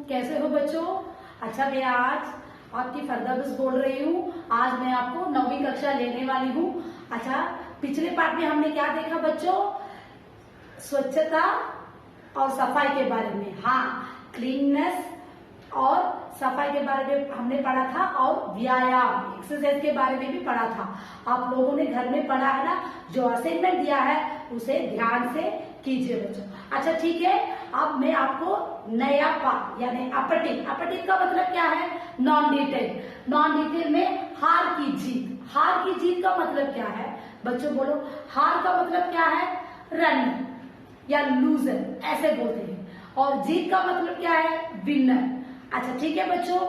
कैसे हो बच्चों? अच्छा, मैं आज आपकी फरदाबस बोल रही हूँ। आज मैं आपको 9वीं कक्षा लेने वाली हूँ। अच्छा, पिछले पार्ट में हमने क्या देखा बच्चों? स्वच्छता और सफाई के बारे में। हाँ, क्लीननेस और सफाई के बारे में हमने पढ़ा था, और व्यायाम एक्सरसाइज के बारे में भी पढ़ा था। आप लोगों ने घर में पढ़ा है ना? जो असाइनमेंट दिया है उसे ध्यान से कीजिए बच्चों। अच्छा ठीक है, अब मैं आपको नया पार्ट यानी अपटिक। अपटिक का मतलब क्या है? Non detail. नॉन डिटेल में हार की जीत। हार की जीत का मतलब क्या है बच्चों? बोलो, हार का मतलब क्या है? रन या लूजर ऐसे बोलते हैं, और जीत का मतलब क्या है? विनर। अच्छा ठीक है बच्चों,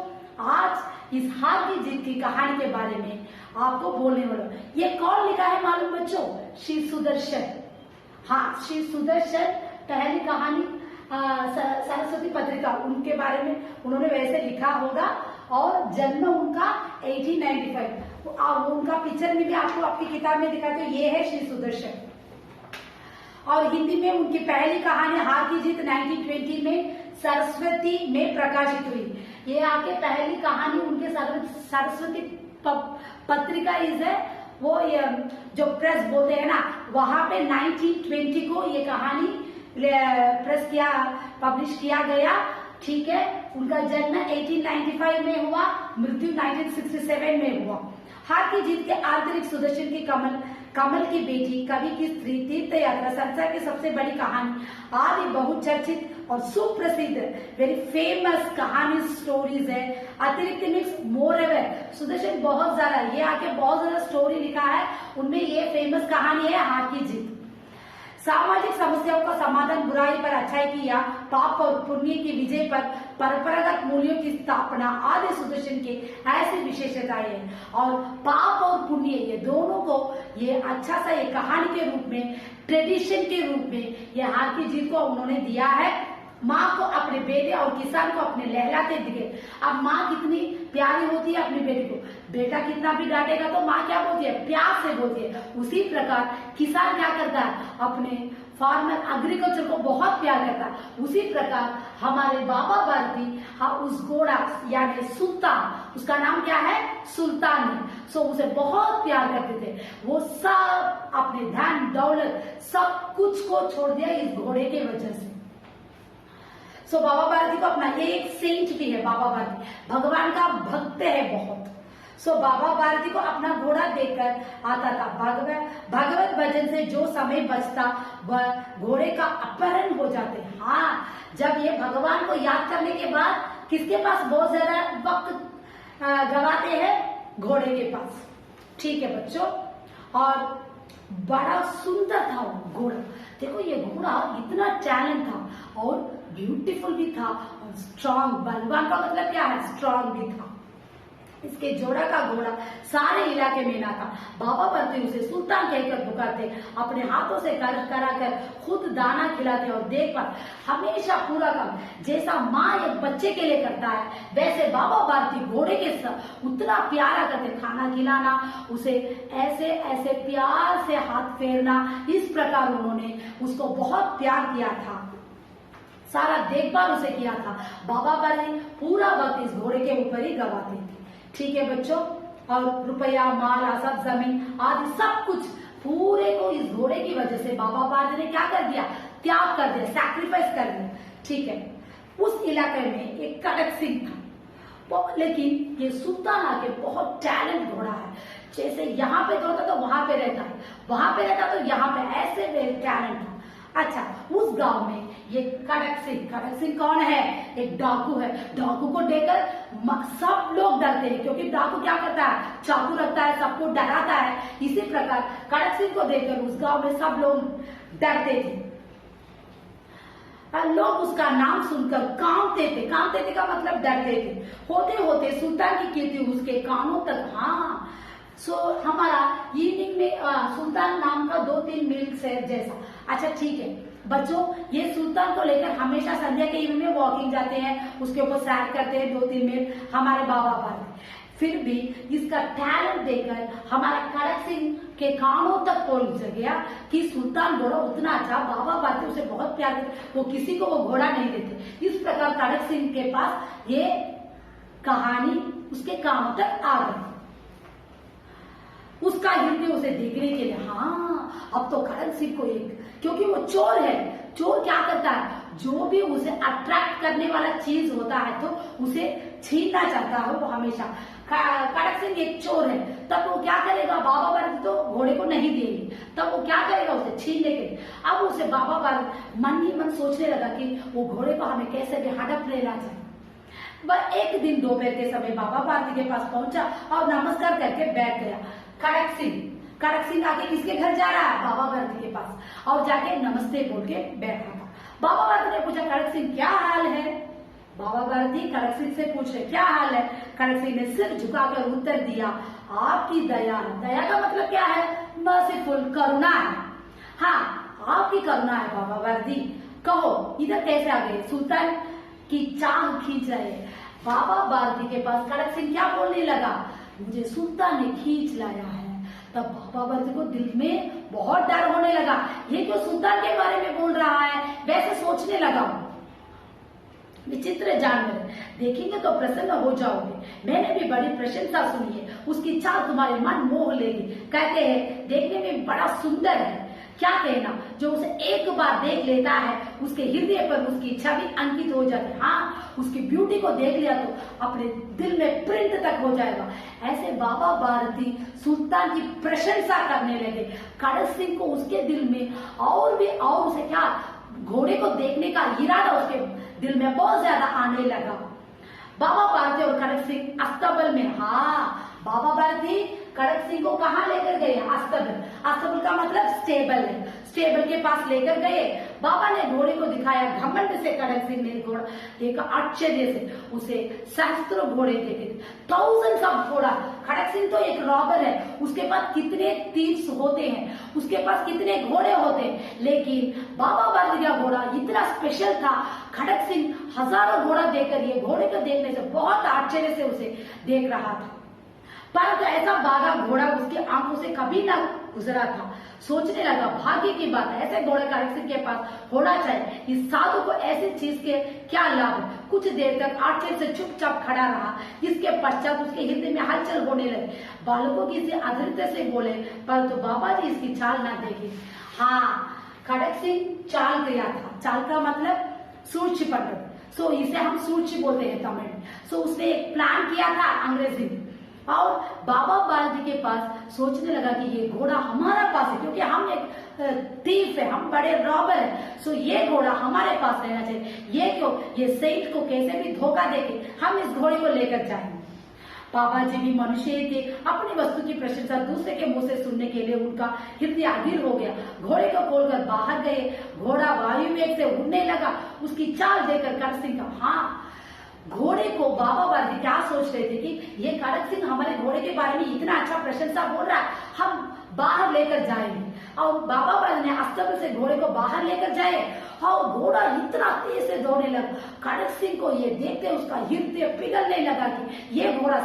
आज इस हार की जीत की कहानी के बारे में आपको बोलने वाला। ये कौन लिखा है मालूम बच्चों? श्री सुदर्शन। हाँ, श्री सुदर्शन पहली कहानी सरस्वती पत्रिका, उनके बारे में उन्होंने वैसे लिखा होगा, और जन्म उनका 1895। उनका पिक्चर में भी आपको आपकी किताब में दिखा, तो ये है श्री सुदर्शन। और हिंदी में उनकी पहली कहानी हार की जीत 1920 में सरस्वती में प्रकाशित हुई। ये आपके पहली कहानी उनके सरस्वती पत्रिका इज है, वो ये जो प्रेस बोलते हैं ना, वहां पे 1920 को ये कहानी पब्लिश किया गया। ठीक है, उनका जन्म 1895 में हुआ, मृत्यु 1967 में हुआ। हार की जीत के आंतरिक सुदर्शन की कमल की बेटी, कवि की स्त्री, तीर्थ यात्रा, संसार की सबसे बड़ी कहानी आदि बहुचर्चित और सुप्रसिद्ध वेरी फेमस कहानी स्टोरीज है। अतिरिक्त मिक्स मोर एवर सुदर्शन बहुत ज्यादा, ये आके बहुत ज्यादा स्टोरी लिखा है, उनमें ये फेमस कहानी है हार की जीत। सामाजिक समस्याओं का समाधान, बुराई पर अच्छाई की या पाप और पुण्य की विजय पर परंपरागत मूल्यों की स्थापना आदि सुदर्शन के ऐसी विशेषताएं हैं। और पाप और पुण्य ये दोनों को ये अच्छा सा ये कहानी के रूप में, ट्रेडिशन के रूप में ये हार की जीत को उन्होंने दिया है। माँ को अपने बेटे और किसान को अपने लहलाते दिखे। अब माँ कितनी प्यारी होती है अपने बेटे को, बेटा कितना भी डांटेगा तो माँ क्या बोलती है? प्यार से बोलती है। उसी प्रकार किसान क्या करता है? अपने फार्मर एग्रीकल्चर को बहुत प्यार करता है। उसी प्रकार हमारे बाबा भारती, हाँ, उस घोड़ा यानी सुल्तान, उसका नाम क्या है? सुल्तान है। सो उसे बहुत प्यार करते थे। वो सब अपने धन दौलत सब कुछ को छोड़ दिया इस घोड़े के वजह से। सो बाबा भारती को अपना एक सेंट भी है। बाबा भारती भगवान का भक्त है बहुत। सो बाबा भारती को अपना घोड़ा देखकर आता था। भगवत भजन से जो समय बचता वह घोड़े का अपहरण हो जाते। हाँ, जब ये भगवान को याद करने के बाद किसके पास बहुत ज्यादा वक्त गवाते हैं? घोड़े के पास। ठीक है बच्चों, और बड़ा सुंदर था वो घोड़ा। देखो, ये घोड़ा इतना टैलेंट था और ब्यूटीफुल भी था, और स्ट्रांग। बलवान का मतलब क्या है? स्ट्रांग भी था। इसके जोड़ा का घोड़ा सारे इलाके में ना था। बाबा भारती उसे सुल्तान कहकर पुकारते। अपने हाथों से कराकर खुद दाना खिलाते और देखभाल हमेशा पूरा काम, जैसा माँ एक बच्चे के लिए करता है वैसे बाबा भारती घोड़े के साथ उतना प्यारा करते। खाना खिलाना, उसे ऐसे ऐसे प्यार से हाथ फेरना, इस प्रकार उन्होंने उसको बहुत प्यार किया था, सारा देखभाल उसे किया था। बाबा भारती पूरा वक्त इस घोड़े के ऊपर ही गवाते थे। ठीक है बच्चों, और रुपया, माल, सब जमीन आदि सब कुछ पूरे को इस घोड़े की वजह से बाबा भारती ने क्या कर दिया? त्याग कर दिया, सैक्रिफाइस कर दिया। ठीक है, उस इलाके में एक कड़क सिंह था, लेकिन ये सुल्तान आके बहुत टैलेंट घोड़ा है। जैसे यहाँ पे दौड़ता तो वहां पे रहता है, वहां पे रहता तो यहाँ पे, ऐसे टैलेंट था। अच्छा, उस गांव में ये कड़क सिंह कौन है? एक डाकू है। डाकू को देखकर सब लोग डरते हैं, क्योंकि डाकू क्या करता है? चाकू रखता है, सबको डराता है। इसी प्रकार कड़क सिंह को देखकर उस गांव में सब लोग डरते थे। लोग उसका नाम सुनकर कांपते थे। कांपते थे का मतलब डरते थे। होते होते सुल्तान की कीर्ति उसके कानों तक। हाँ, हमारा इवनिंग में सुल्तान नाम का 2-3 मील से जैसा। अच्छा ठीक है बच्चों, ये सुल्तान को लेकर हमेशा संध्या के इवनिंग में वॉकिंग जाते हैं, उसके ऊपर सैर करते हैं 2-3 मील हमारे बाबा भारती। फिर भी इसका टैलेंट देखकर हमारा खड़क सिंह के कानों तक पहुंच गया कि सुल्तान घोड़ा उतना अच्छा, बाबा भारती उसे बहुत प्यार करते, वो किसी को वो घोड़ा नहीं देते। इस प्रकार खड़क सिंह के पास ये कहानी उसके कानों तक आ गई। उसका हृदय उसे देखने के लिए, हाँ अब तो खड़क सिंह को एक, क्योंकि वो चोर है, चोर क्या करता है, जो भी उसे अट्रैक्ट करने वाला चीज होता है तो उसे छीनना चाहता है वो हमेशा। खड़क सिंह एक चोर है, तब वो क्या करेगा, बाबा भारती तो घोड़े को नहीं देंगे, तब वो क्या करेगा, उसे छीन लेंगे। अब उसे बाबा भारती मन ही मन सोचने लगा कि वो घोड़े को हमें कैसे भी हड़प लेना चाहिए। वह एक दिन दोपहर के समय बाबा भारती के पास पहुंचा और नमस्कार करके बैठ गया। खड़क सिंह आके किसके घर जा रहा है, बाबा भारती के पास, और जाके नमस्ते बोल के बैठा था। बाबा भारती ने पूछा, खड़क सिंह क्या हाल है। बाबा भारती खड़क सिंह से पूछ रहे क्या हाल है। खड़क सिंह ने सिर झुकाकर उत्तर दिया, आपकी दया। दया का मतलब क्या है, मर्सीफुल, करुणा है। हाँ आपकी करुणा है बाबा भारती, कहो इधर कैसे आ गए। सुल्तान की चाह खींच रहे। बाबा भारती के पास खड़क सिंह क्या बोलने लगा, मुझे सुल्तान ने खींच लाया है। तब बाबा भारती को दिल में बहुत डर होने लगा, ये क्यों सुल्तान के बारे में बोल रहा है, वैसे सोचने लगा। विचित्र जानवर देखेंगे तो प्रसन्न हो जाओगे, मैंने भी बड़ी प्रशंसा सुनी है, उसकी चाल तुम्हारे मन मोह लेगी। कहते हैं देखने में बड़ा सुंदर है, क्या कहना, जो उसे एक बार देख लेता है उसके हृदय पर उसकी छवि अंकित हो जाती है। हाँ उसकी ब्यूटी को देख लिया तो अपने दिल में प्रिंट तक हो जाएगा। ऐसे बाबा भारती सुल्तान की प्रशंसा करने लगे। खड़क सिंह को उसके दिल में और भी, और उसे क्या, घोड़े को देखने का इरादा उसके दिल में बहुत ज्यादा आने लगा। बाबा भारती और खड़क सिंह अस्तबल में, हाँ बाबा भारती खड़क सिंह को कहाँ लेकर गए, अस्तबल। अस्तबल का मतलब स्टेबल है, स्टेबल के पास लेकर गए। बाबा ने घोड़े को दिखाया, घमंड से खड़क सिंह ने घोड़ा देखा, आश्चर्य से उसे सहस्त्रों घोड़े देखे, थाउजेंड्स ऑफ घोड़ा। खड़क सिंह तो एक रॉबर है, उसके पास कितने तीर्थ होते हैं, उसके पास कितने घोड़े होते हैं, लेकिन बाबा भारती का घोड़ा इतना स्पेशल था। खड़क सिंह हजारों घोड़ा देखकर, ये घोड़े को देखने से बहुत आश्चर्य से उसे देख रहा था, परंतु ऐसा भागा घोड़ा उसकी आंखों से कभी ना गुजरा था। सोचने लगा भाग्य की बात है, ऐसे घोड़े खड़क सिंह के पास होना चाहिए। इस साधु को ऐसी चीज के क्या लाभ। कुछ देर तक आश्चर्य से चुपचाप खड़ा रहा। इसके पश्चात उसके हृदय में हलचल होने लगी। बालकों की इसे अधीरता से बोले, परंतु बाबा जी इसकी चाल ना देखे। हाँ खड़क सिंह चाल गया था, चाल का मतलब सूर्य पकड़, सो इसे हम सूर्य बोलते हैं तमिल में। सो उसने एक प्लान किया था अंग्रेजी में, और बाबा भारती के पास सोचने लगा कि ये घोड़ा हमारा पास है, क्योंकि हम एक थीफ है, हम बड़े रॉबर हैं, सो ये घोड़ा हमारे पास रहना चाहिए। ये क्यों, ये सेठ को कैसे भी धोखा देके हम इस घोड़े को लेकर जाएंगे। बाबा जी भी मनुष्य ही थे, अपनी वस्तु की प्रशंसा दूसरे के मुंह से सुनने के लिए उनका हृदय अधीर हो गया। घोड़े को खोलकर बाहर गए, घोड़ा वायु वेग से उड़ने लगा। उसकी चाल देखकर खड़क सिंह का, हाँ घोड़े को बाबा भारती क्या सोच रहे थे कि ये खड़क सिंह हमारे घोड़े के बारे में इतना अच्छा प्रशंसा बोल रहा है, हम बाहर लेकर जाएंगे। और बाबा भारती ने अस्तबल से घोड़े को बाहर लेकर जाए, और घोड़ा इतना तेज से दौड़ने लगा। खड़क सिंह को ये देखते उसका हृदय पिघलने लगा कि ये घोड़ा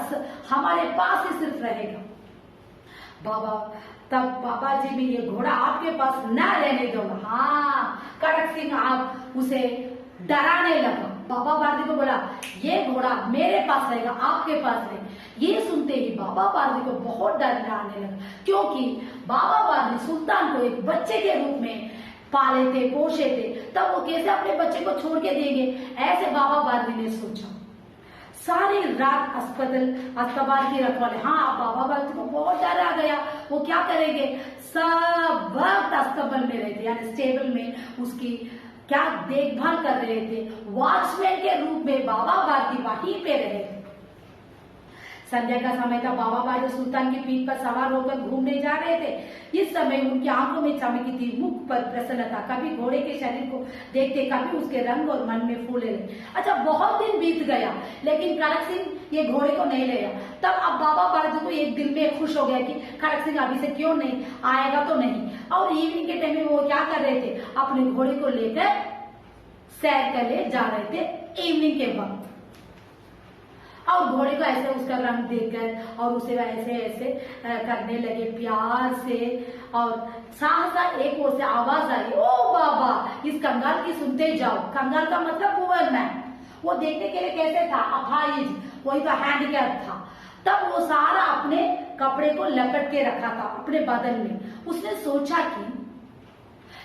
हमारे पास ही सिर्फ रहेगा। तब बाबा जी भी, ये घोड़ा आपके पास न रहने दूंगा। हाँ खड़क सिंह आप उसे डराने लगा। बाबा भारती को बोला, ये घोड़ा मेरे पास रहेगा, आपके पास नहीं। ये सुनते ही बाबा भारती को बहुत डर आने लगा, क्योंकि बाबा भारती सुल्तान को एक बच्चे के रूप में पाले थे, पोषे थे, तब वो कैसे अपने बच्चे को छोड़ के देंगे, ऐसे बाबा भारती ने सोचा। सारी रात अस्पताल की रखवाले, हाँ बाबा भारती को बहुत डर आ गया, वो क्या करेंगे, सब वक्त अस्पताल में रहते, यानी स्टेबल में उसकी क्या देखभाल कर रहे थे। वॉचमैन के रूप में बाबा भारती वहीं पे रहे। संध्या का समय था। बाबा भारती सुल्तान की पीठ पर सवार होकर घूमने जा रहे थे। इस समय उनकी आंखों में चमकी थी, मुख पर प्रसन्नता। कभी घोड़े के शरीर को देखते, कभी उसके रंग और मन में फूले लगे। अच्छा बहुत दिन बीत गया, लेकिन खड़क सिंह ये घोड़े को नहीं ले आया। तब अब बाबा भारती को एक दिल में खुश हो गया कि खड़क सिंह अभी से क्यों नहीं आएगा तो नहीं। और इवनिंग के टाइम में वो क्या कर रहे थे, अपने घोड़े को लेकर सैर करने जा रहे थे इवनिंग के वक्त। और घोड़े को ऐसे उसका रंग देखकर और उसे ऐसे ऐसे करने लगे प्यार से, और सहसा एक ओर से आवाज आ रही, ओ बाबा इस कंगाल की सुनते जाओ। कंगाल का मतलब पुअर मैन, वो देखने के लिए कैसे था, अपाहिज, वही तो हैंडीकैप था। तब वो सारा अपने कपड़े को लपेट के रखा था अपने बदन में। उसने सोचा कि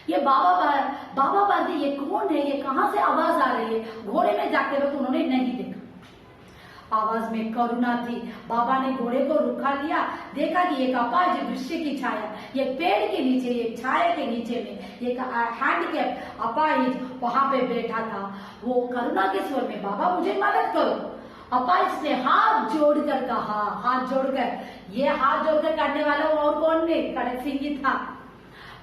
ये बाबा बादी ये कौन है, ये कहां से आवाज आ रही है। घोड़े में जाते वक्त उन्होंने नहीं देखा, आवाज में करुणा थी। बाबा ने घोड़े को रुका लिया, देखा कि एक अपाहिज वृक्ष की छाया, एक पेड़ के नीचे, एक छाया के नीचे में एक हैंडीकैप अपाहिज वहां पे बैठा था। वो करुणा के स्वर में, बाबा मुझे मदद करो। अपाहिज ने हाथ जोड़कर कहा, हाथ जोड़कर, ये हाथ जोड़कर करने वाला और कौन नहीं, खड़क सिंह ही था।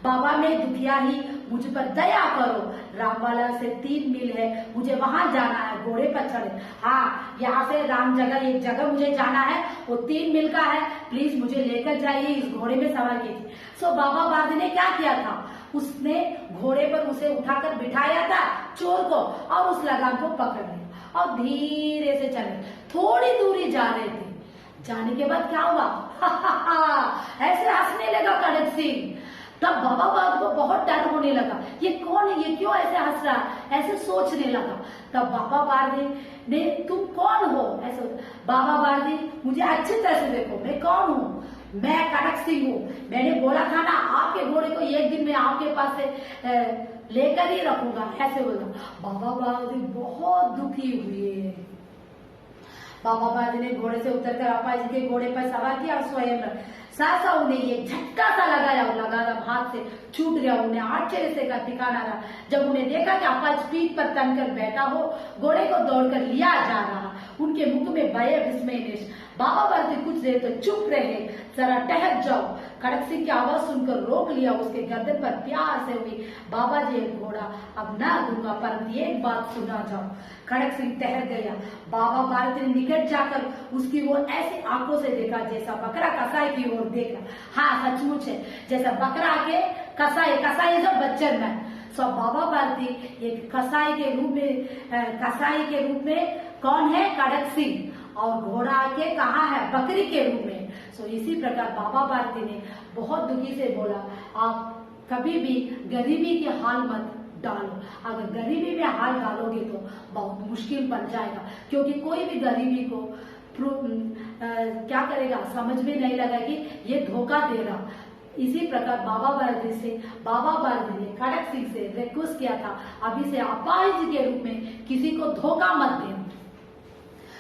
बाबा मैं दुखिया ही, मुझ पर दया करो। रामवाला से 3 मील है, मुझे वहां जाना है, घोड़े पर चढ़े। हाँ, यहाँ से राम जगह एक जगह मुझे जाना है, वो 3 मील का है, प्लीज मुझे लेकर जाइए, इस घोड़े में सवार कीजिए। सो बाबा बादी ने क्या किया था, उसने घोड़े पर उसे उठाकर बिठाया था चोर को, और उस लगाम को पकड़ लिया और धीरे से चले। थोड़ी दूरी जा रहे थे, जाने के बाद क्या हुआ ऐसे हंसने लगा खड़क सिंह। तब बाबा बादी को बहुत डर होने लगा, ये कौन है, ये क्यों ऐसे हंस रहा है, ऐसे सोचने लगा। तब बाबा बादी ने, तुम कौन हो, ऐसे। बाबा बादी मुझे अच्छी तरह से देखो, मैं कौन हूँ, मैं खड़क सिंह हूँ। मैंने बोला था ना आपके घोड़े को एक दिन में आपके पास से लेकर ही रखूंगा, ऐसे बोला। बाबा बादी बहुत दुखी हुए। बाबा बादी ने घोड़े से उतरकर अपाहिज के घोड़े पर सवार किया और स्वयं सहसा उन्हें ये झटका सा लगाया, लगातार हाथ से छूट गया। उन्हें आश्चर्य से का ठिकाना रहा जब उन्हें देखा कि अपाहिज पीठ पर तनकर बैठा हो, घोड़े को दौड़कर लिया जा रहा। उनके मुख में भय विस्मय निश। बाबा बादी कुछ देर तो चुप रहे, जरा ठहर जाओ। खड़क सिंह की आवाज सुनकर रोक लिया, उसके गर्दन पर प्यार से हुई, बाबा जी एक घोड़ा अब ना दूंगा, परंतु एक बात सुना जाओ। खड़क सिंह ठहर गया। बाबा बादी ने निकट जाकर उसकी वो ऐसी आंखों से देखा जैसा बकरा कसाई की ओर देख रहा। हाँ सचमुच है, जैसा बकरा के कसाई जो बच्चन में। सो बाबा बादी एक कसाई के रूप में कौन है, खड़क सिंह, और घोड़ा के कहा है, बकरी के रूप में। सो इसी प्रकार बाबा बादी ने बहुत दुखी से बोला, आप कभी भी गरीबी के हाल मत डालो। अगर गरीबी में हाल डालोगे तो बहुत मुश्किल बन जाएगा, क्योंकि कोई भी गरीबी को क्या करेगा, समझ में नहीं लगा कि ये धोखा दे रहा। इसी प्रकार बाबा बादी ने खड़क सिंह से रिक्वेस्ट किया था, अभी से अपाहिज के रूप में किसी को धोखा मत देना।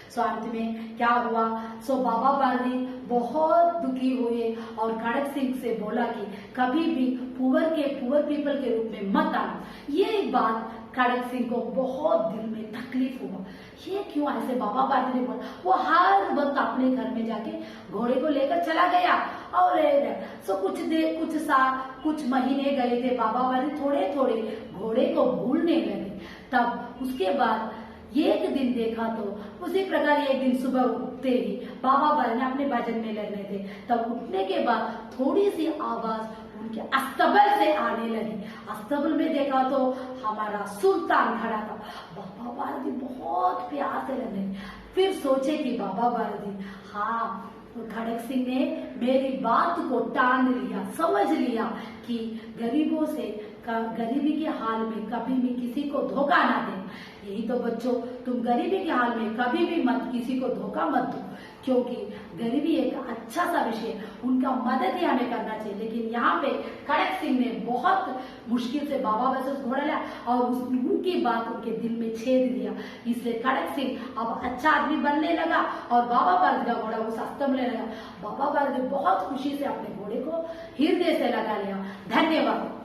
सो अंत में क्या हुआ, सो बाबा बादी बहुत दुखी हुए और खड़क सिंह से बोला कि कभी भी पुअर पीपल के रूप में मत आना। ये बात खड़क सिंह को बहुत दिल में तकलीफ हुआ, ये क्यों ऐसे बाबा बादी ने बोला। वो हर वक्त अपने घर में जाके घोड़े को लेकर चला गया और सो कुछ महीने गए थे, बाबा बादी थोड़े थोड़े घोड़े को भूलने लगे। तब उसके बाद एक दिन देखा तो उसी प्रकार एक दिन सुबह उठते ही बाबा बादी ने अपने भजन में लगने थे। तब उठने के बाद थोड़ी सी आवाज उनके अस्तबल से आने लगी। अस्तबल में देखा तो हमारा सुल्तान खड़ा था। बाबा बादी बहुत प्यार से लगने, फिर सोचे कि बाबा बादी, हाँ खड़क सिंह ने मेरी बात को टान लिया, समझ लिया कि गरीबी के हाल में कभी भी किसी को धोखा ना दे। यही तो बच्चों, तुम गरीबी के हाल में कभी भी मत किसी को धोखा मत दो, क्योंकि गरीबी एक अच्छा सा विषय, उनका मदद ही हमें करना चाहिए। लेकिन यहाँ पे खड़क सिंह ने बहुत मुश्किल से बाबा बादी से घोड़ा लिया और उनकी बात उनके दिल में छेद दिया। इसलिए खड़क सिंह अब अच्छा आदमी बनने लगा और बाबा बादी का घोड़ा उस अस्तबल में लगा। बाबा बादी बहुत खुशी से अपने घोड़े को हृदय से लगा लिया। धन्यवाद।